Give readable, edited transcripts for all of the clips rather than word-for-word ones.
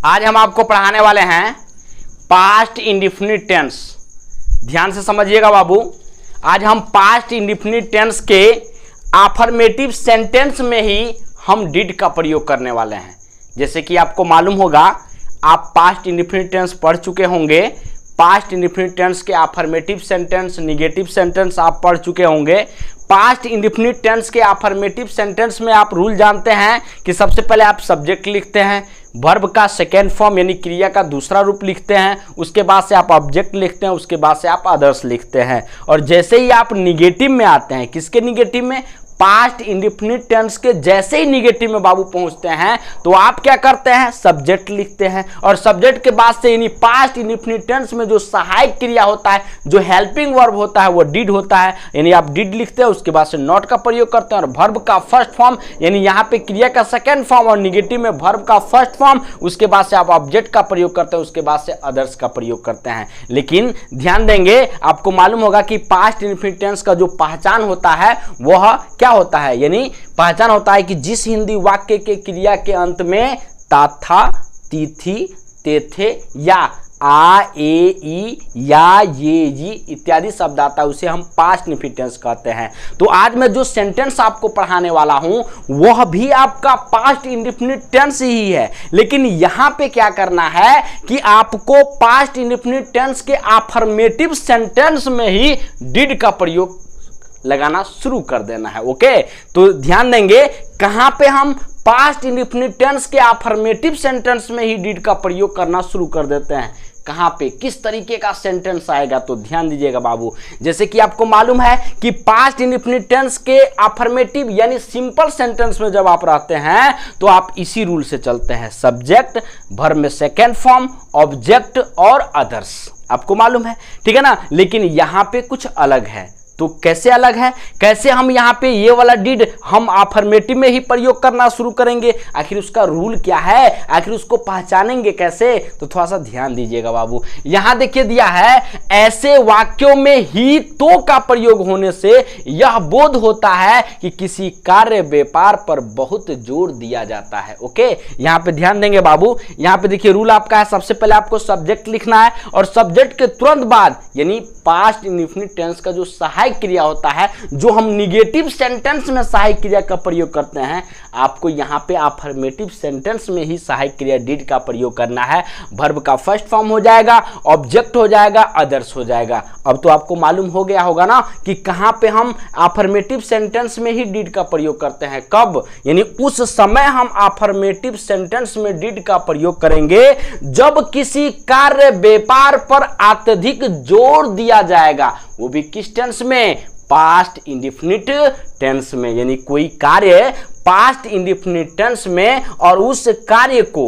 आज हम आपको पढ़ाने वाले हैं पास्ट इंडेफिनिट टेंस। ध्यान से समझिएगा बाबू। आज हम पास्ट इंडेफिनिट टेंस के अफर्मेटिव सेंटेंस में ही हम डिड का प्रयोग करने वाले हैं। जैसे कि आपको मालूम होगा, आप पास्ट इंडेफिनिट टेंस पढ़ चुके होंगे। पास्ट इंडेफिनिट टेंस के अफर्मेटिव सेंटेंस, निगेटिव सेंटेंस आप पढ़ चुके होंगे। पास्ट इंडेफिनिट टेंस के अफर्मेटिव सेंटेंस में आप रूल जानते हैं कि सबसे पहले आप सब्जेक्ट लिखते हैं, वर्ब का सेकेंड फॉर्म यानी क्रिया का दूसरा रूप लिखते हैं, उसके बाद से आप ऑब्जेक्ट लिखते हैं, उसके बाद से आप अदर्स लिखते हैं। और जैसे ही आप निगेटिव में आते हैं, किसके निगेटिव में? पास्ट इंडेफिनिट टेंस के जैसे ही निगेटिव में बाबू पहुंचते हैं तो आप क्या करते हैं? सब्जेक्ट लिखते हैं। और सब्जेक्ट के बाद से यानी पास्ट इंडेफिनिट टेंस में जो सहायक क्रिया होता है, जो हेल्पिंग वर्ब होता है, वो डिड होता है। यानी आप डिड लिखते हैं, उसके बाद से नॉट का प्रयोग करते हैं। और वर्ब का फर्स्ट फॉर्म यानी यहाँ पे क्रिया का सेकेंड फॉर्म और निगेटिव में वर्ब का फर्स्ट फॉर्म, उसके बाद से आप ऑब्जेक्ट का प्रयोग करते हैं, उसके बाद से अदर्स का प्रयोग करते हैं। लेकिन ध्यान देंगे, आपको मालूम होगा कि पास्ट इंडेफिनिट टेंस का जो पहचान होता है वह क्या होता है? यानी पहचान होता है कि जिस हिंदी वाक्य के क्रिया के अंत में ता, था, ती, थी, ते, थे या आ, ए, ई, या, ये, जी इत्यादि शब्द आता है, उसे हम पास्ट इंडेफिनिट टेंस कहते हैं। तो आज मैं जो सेंटेंस आपको पढ़ाने वाला हूं वह भी आपका पास्ट इंडेफिनिट टेंस ही है। लेकिन यहां पे क्या करना है कि आपको पास्ट इंडेफिनिट टेंस के अफर्मेटिव सेंटेंस में ही डिड का प्रयोग लगाना शुरू कर देना है। ओके, तो ध्यान देंगे कहां पे हम पास्ट इंडेफिनिट टेंस के अफर्मेटिव सेंटेंस में ही डिड का प्रयोग करना शुरू कर देते हैं। कहां पे, किस तरीके का सेंटेंस आएगा, तो ध्यान दीजिएगा बाबू। जैसे कि आपको मालूम है कि पास्ट इंडेफिनिट टेंस के अफर्मेटिव यानी सिंपल सेंटेंस में जब आप रहते हैं तो आप इसी रूल से चलते हैं, सब्जेक्ट, वर्ब में सेकेंड फॉर्म, ऑब्जेक्ट और अदर्स। आपको मालूम है, ठीक है ना। लेकिन यहां पे कुछ अलग है। तो कैसे अलग है? कैसे हम यहाँ पे ये वाला डिड हम अफर्मेटिव में ही प्रयोग करना शुरू करेंगे? आखिर उसका रूल क्या है? आखिर उसको पहचानेंगे कैसे? तो थोड़ा सा ध्यान दीजिएगा बाबू। यहाँ देखिए दिया है, ऐसे वाक्यों में ही तो का प्रयोग होने से यह बोध होता है कि किसी कार्य व्यापार पर बहुत जोर दिया जाता है। ओके, यहाँ पे ध्यान देंगे बाबू। यहाँ पे देखिए रूल आपका है, सबसे पहले आपको सब्जेक्ट लिखना है और सब्जेक्ट के तुरंत बाद यानी पास्ट इंडेफिनिट टेंस का जो सहायक क्रिया होता है, जो हम निगेटिव सेंटेंस में सहायक क्रिया का प्रयोग करते हैं, आपको यहां पे अफर्मेटिव सेंटेंस में ही सहायक क्रिया डिड का प्रयोग करना है। वर्ब का फर्स्ट फॉर्म हो जाएगा, ऑब्जेक्ट हो जाएगा, अदर्स हो जाएगा। अब तो आपको मालूम हो गया होगा ना कि कहां पे हम अफर्मेटिव सेंटेंस में ही डिड का प्रयोग करते हैं। कब? यानी उस समय हम अफर्मेटिव सेंटेंस में डिड का प्रयोग करेंगे जब किसी कार्य व्यापार पर अत्यधिक जोर दिया जाएगा, वो भी किस टेंस में? पास्ट इंडेफिनिट टेंस में। यानी कोई कार्य पास्ट इंडेफिनिट टेंस में और उस कार्य को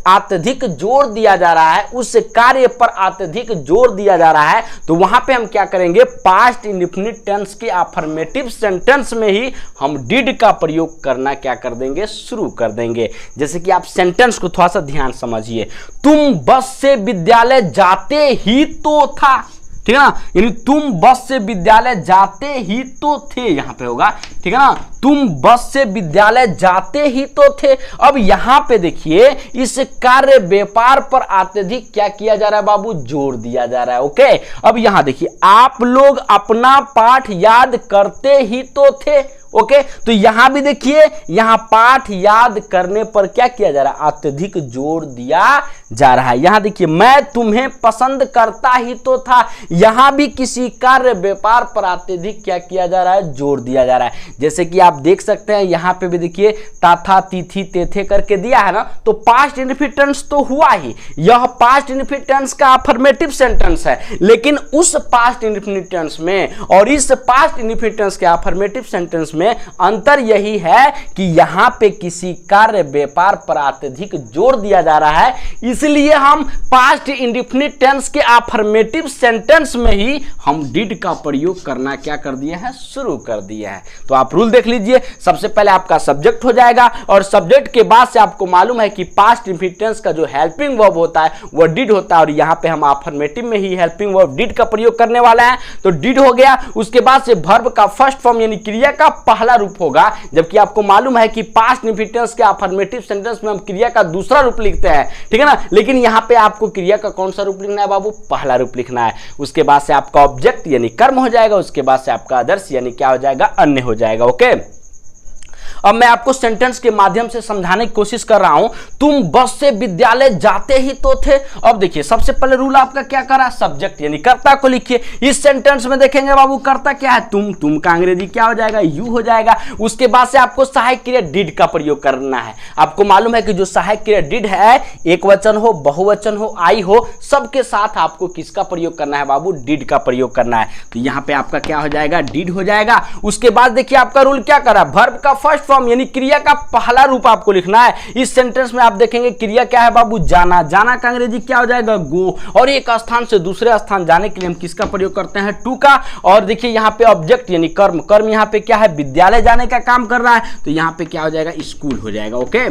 अत्यधिक जोर दिया जा रहा है, उस कार्य पर अत्यधिक जोर दिया जा रहा है, तो वहां पे हम क्या करेंगे? पास्ट इंडेफिनिट टेंस के अफर्मेटिव सेंटेंस में ही हम डिड का प्रयोग करना क्या कर देंगे? शुरू कर देंगे। जैसे कि आप सेंटेंस को थोड़ा सा ध्यान समझिए, तुम बस से विद्यालय जाते ही तो था, ठीक है ना। यानी तुम बस से विद्यालय जाते ही तो थे, यहां पे होगा, ठीक है ना। तुम बस से विद्यालय जाते ही तो थे। अब यहां पे देखिए, इस कार्य व्यापार पर अत्यधिक क्या किया जा रहा है बाबू? जोर दिया जा रहा है। ओके, अब यहां देखिए, आप लोग अपना पाठ याद करते ही तो थे। ओके, तो यहां भी देखिए, यहां पाठ याद करने पर क्या किया जा रहा है? अत्यधिक जोर दिया जा रहा है। यहां देखिए, मैं तुम्हें पसंद करता ही तो था, यहां भी किसी कार्य व्यापार पर अत्यधिक क्या किया जा रहा है? जोर दिया जा रहा है। जैसे कि आप देख सकते हैं, यहां पे भी देखिए ता, था, ती, थी, ते, थे करके दिया है ना, तो पास्ट इंडेफिनिट टेंस तो हुआ ही। यह पास्ट इंडेफिनिट टेंस का अफर्मेटिव सेंटेंस है। लेकिन उस पास्ट इंडेफिनिट टेंस में और इस पास्ट इंडेफिनिट टेंस के अफर्मेटिव सेंटेंस में अंतर यही है कि यहां पे किसी कार्य व्यापार पर अत्यधिक जोर दिया जा रहा है, इसलिए हम पास्ट इंडेफिनिट टेंस के अफर्मेटिव सेंटेंस में ही हम डिड का प्रयोग करना क्या कर दिया है? शुरू कर दिया है। तो आप रूल देख लीजिए, सबसे पहले आपका सब्जेक्ट हो जाएगा और सब्जेक्ट के बाद से आपको मालूम है कि पास्ट इंडेफिनिट टेंस का जो हेल्पिंग वर्ब होता है वो डिड होता है, और यहां पे हम अफर्मेटिव में ही हेल्पिंग वर्ब डिड का प्रयोग करने वाला है। तो डिड हो गया, उसके बाद से वर्ब का फर्स्ट फॉर्म यानी क्रिया का पहला रूप होगा, जबकि आपको मालूम है कि पास्ट इंडेफिनिट टेंस के अफर्मेटिव सेंटेंस में हम क्रिया का दूसरा रूप लिखते हैं, ठीक है ना। लेकिन यहाँ पे आपको क्रिया का कौन सा रूप लिखना है बाबू, पहला रूप लिखना है। उसके बाद से आपका ऑब्जेक्ट यानी कर्म हो जाएगा, उसके बाद से आपका आदर्श यानी क्या हो जाएगा, अन्य हो जाएगा। ओके, अब मैं आपको सेंटेंस के माध्यम से समझाने की कोशिश कर रहा हूं। तुम बस से विद्यालय जाते ही तो थे। अब देखिए सबसे पहले रूल आपका क्या करा, सब्जेक्ट यानी कर्ता को लिखिए। इस सेंटेंस में देखेंगे बाबू कर्ता क्या है, तुम का अंग्रेजी क्या हो जाएगा, यू हो जाएगा। उसके बाद से आपको सहायक क्रिया डिड का प्रयोग करना है। आपको मालूम है कि जो सहायक क्रिया डिड है, एक वचन हो, बहुवचन हो, आई हो, सबके साथ आपको किसका प्रयोग करना है बाबू, डिड का प्रयोग करना है। तो यहाँ पे आपका क्या हो जाएगा, डिड हो जाएगा। उसके बाद देखिए आपका रूल क्या करा, वर्ब का फर्स्ट फॉर्म यानी क्रिया का पहला रूप आपको लिखना है। इस सेंटेंस में आप देखेंगे क्रिया क्या है बाबू, जाना। जाना का अंग्रेजी क्या हो जाएगा, गो। और एक स्थान से दूसरे स्थान जाने के लिए हम किसका प्रयोग करते हैं, टू का। और देखिए यहाँ पे ऑब्जेक्ट यानी कर्म, कर्म यहाँ पे क्या है, विद्यालय जाने का काम कर रहा है, तो यहाँ पे क्या हो जाएगा, स्कूल हो जाएगा। ओके,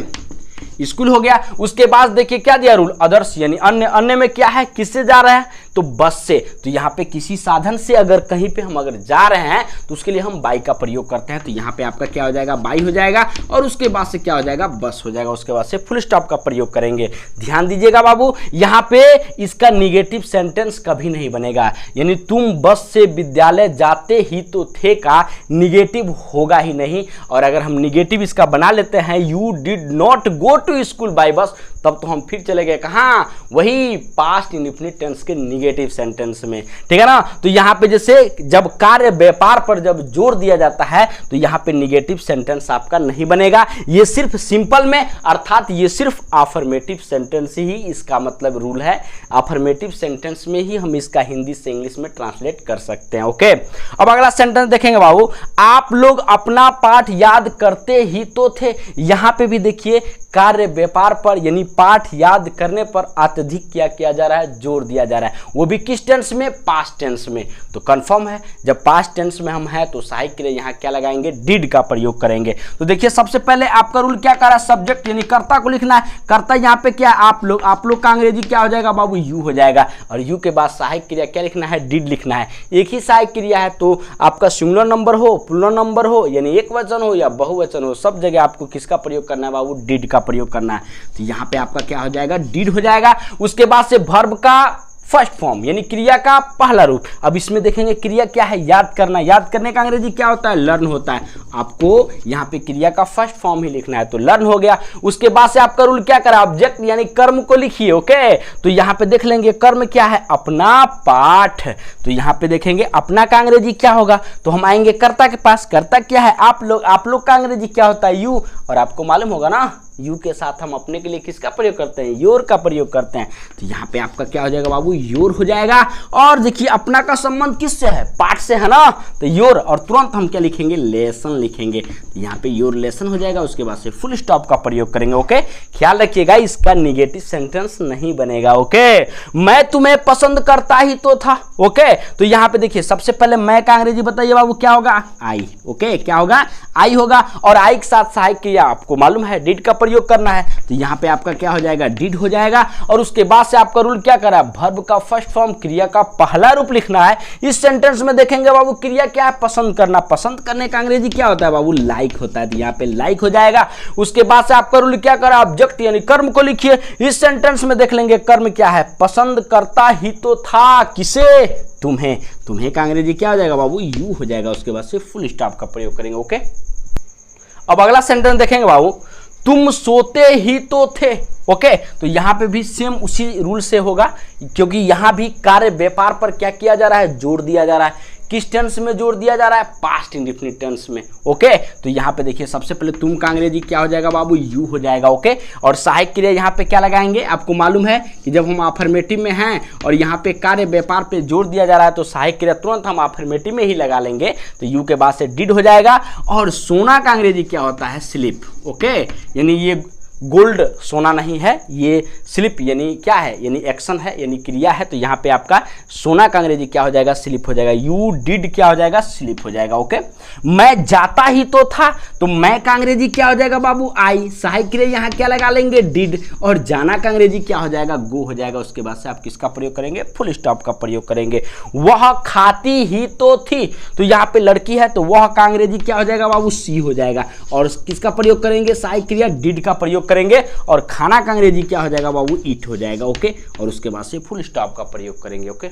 स्कूल हो गया। उसके बाद देखिए क्या दिया रूल, अदर्श यानी अन्य। अन्य में क्या है, किससे जा रहे हैं, तो बस से। तो यहाँ पे किसी साधन से अगर कहीं पे हम अगर जा रहे हैं तो उसके लिए हम बाई का प्रयोग करते हैं। तो यहाँ पे आपका क्या हो जाएगा, बाई हो जाएगा। और उसके बाद से क्या हो जाएगा, बस हो जाएगा। उसके बाद से फुल स्टॉप का प्रयोग करेंगे। ध्यान दीजिएगा बाबू, यहाँ पे इसका निगेटिव सेंटेंस कभी नहीं बनेगा। यानी तुम बस से विद्यालय जाते ही तो थे का निगेटिव होगा ही नहीं। और अगर हम निगेटिव इसका बना लेते हैं, you did not go to school by bus, तब तो हम फिर चले गए कहाँ, वही पास्ट इंडेफिनिट टेंस के निगेटिव सेंटेंस में, ठीक है ना। तो यहाँ पे जैसे जब कार्य व्यापार पर जब जोर दिया जाता है तो यहाँ पे निगेटिव सेंटेंस आपका नहीं बनेगा। ये सिर्फ सिंपल में, अर्थात ये सिर्फ अफर्मेटिव सेंटेंस ही इसका मतलब रूल है। अफर्मेटिव सेंटेंस में ही हम इसका हिंदी से इंग्लिश में ट्रांसलेट कर सकते हैं। ओके, अब अगला सेंटेंस देखेंगे बाबू, आप लोग अपना पाठ याद करते ही तो थे। यहाँ पे भी देखिए कार्य व्यापार पर यानी पाठ याद करने पर अत्यधिक क्या किया जा रहा है, जोर दिया जा रहा है। वो भी किस टेंस में, पास्ट टेंस में। तो कंफर्म है जब पास्ट टेंस में हम हैं तो सहायक के लिए यहाँ क्या लगाएंगे, डिड का प्रयोग करेंगे। तो देखिए सबसे पहले आपका रूल क्या कर रहा है, सब्जेक्ट यानी कर्ता को लिखना है। कर्ता यहाँ पे क्या है, आप लोग। आप लोग का अंग्रेजी क्या हो जाएगा बाबू, यू हो जाएगा। और यू के बाद सहायक क्रिया क्या लिखना है, डिड लिखना है। एक ही सहायक क्रिया है तो आपका सिंगुलर नंबर हो, प्लूरल नंबर हो, यानी एक वचन हो या बहुवचन हो, सब जगह आपको किसका प्रयोग करना है बाबू, डिड का प्रयोग करना है। तो यहाँ पे आपका क्या हो जाएगा, डिड हो जाएगा। उसके बाद से वर्ब का फर्स्ट फॉर्म यानी क्रिया का पहला रूप। अब इसमें देखेंगे क्रिया क्या है, याद करना। याद करने का अंग्रेजी क्या होता है, लर्न होता है। आपको यहाँ पे क्रिया का फर्स्ट फॉर्म ही लिखना है, तो लर्न हो गया। उसके बाद से आपका रूल क्या करा, ऑब्जेक्ट यानी कर्म को लिखिए। ओके, तो यहाँ पे देख लेंगे कर्म क्या है, अपना पाठ। तो यहाँ पे देखेंगे अपना का अंग्रेजी क्या होगा, तो हम आएंगे कर्ता के पास। कर्ता क्या है, आप लोग। आप लोग का अंग्रेजी क्या होता है, यू। और आपको मालूम होगा ना, यू के साथ हम अपने के लिए किसका प्रयोग करते हैं, योर का प्रयोग करते हैं। तो यहाँ पे आपका क्या हो जाएगा बाबू, योर हो जाएगा। और देखिए अपना का संबंध किससे है, पाठ से है ना, तो योर। और तुरंत हम क्या लिखेंगे, लेसन लिखेंगे। तो यहाँ पे योर लेसन हो जाएगा। उसके बाद से फुल स्टॉप का प्रयोग करेंगे। ओके, ख्याल रखिएगा इसका निगेटिव सेंटेंस नहीं बनेगा। ओके, मैं तुम्हें पसंद करता ही तो था। ओके, तो यहाँ पे देखिए सबसे पहले मैं का अंग्रेजी बताइए बाबू, क्या होगा, आई। ओके, क्या होगा, आई होगा। और आई के साथ सहायक क्रिया आपको मालूम है डिड का प्रयोग करना है। तो यहाँ पे आपका क्या हो जाएगा, डिड हो जाएगा। और उसके बाद से आपका रूल क्या करा, वर्ब का फर्स्ट फॉर्म क्रिया का पहला रूप लिखना है। इस सेंटेंस में देखेंगे बाबू क्रिया क्या है, पसंद करना। पसंद करने का अंग्रेजी क्या होता है बाबू, लाइक होता है। तो यहाँ पे लाइक हो जाएगा। उसके बाद से आपका रूल क्या करा, ऑब्जेक्ट यानी कर्म को लिखिए। इस सेंटेंस में देख लेंगे कर्म क्या है, पसंद करता ही तो था, किसे, तुम्हें। तुम्हें का अंग्रेजी क्या हो जाएगा बाबू, यू हो जाएगा। उसके बाद से फुल स्टॉप का प्रयोग करेंगे। ओके, अब अगला सेंटेंस देखेंगे बाबू, तुम सोते ही तो थे। ओके, तो यहाँ पे भी सेम उसी रूल से होगा, क्योंकि यहाँ भी कार्य व्यापार पर क्या किया जा रहा है, जोर दिया जा रहा है। किस टेंस में जोर दिया जा रहा है, पास्ट इंडेफिनिट टेंस में। ओके, तो यहाँ पे देखिए सबसे पहले तुम का अंग्रेजी क्या हो जाएगा बाबू, यू हो जाएगा। ओके, और सहायक क्रिया यहाँ पे क्या लगाएंगे, आपको मालूम है कि जब हम अफर्मेटिव में हैं और यहाँ पे कार्य व्यापार पे जोर दिया जा रहा है तो सहायक क्रिया तुरंत हम अफर्मेटिव में ही लगा लेंगे। तो यू के बाद से डिड हो जाएगा। और सोना का अंग्रेजी क्या होता है, स्लीप। ओके, यानी ये गोल्ड सोना नहीं है, ये स्लिप यानी क्या है, यानी एक्शन है, यानी क्रिया है। तो यहाँ पे आपका सोना का अंग्रेजी क्या हो जाएगा, स्लिप हो जाएगा। यू डिड क्या हो जाएगा, स्लिप हो जाएगा। ओके, मैं जाता ही तो था, तो मैं का अंग्रेजी क्या हो जाएगा बाबू, आई। सहायक क्रिया यहाँ क्या लगा लेंगे, डिड। और जाना का अंग्रेजी क्या हो जाएगा, गो हो जाएगा। उसके बाद से आप किसका प्रयोग करेंगे, फुल स्टॉप का प्रयोग करेंगे। वह खाती ही तो थी, तो यहाँ पे लड़की है, तो वह का अंग्रेजी क्या हो जाएगा बाबू, सी हो जाएगा। और किसका प्रयोग करेंगे, सहायक क्रिया डिड का प्रयोग करेंगे। और खाना का अंग्रेजी क्या हो जाएगा बाबू, ईट हो जाएगा। ओके, और उसके बाद से फुल स्टॉप का प्रयोग करेंगे। ओके।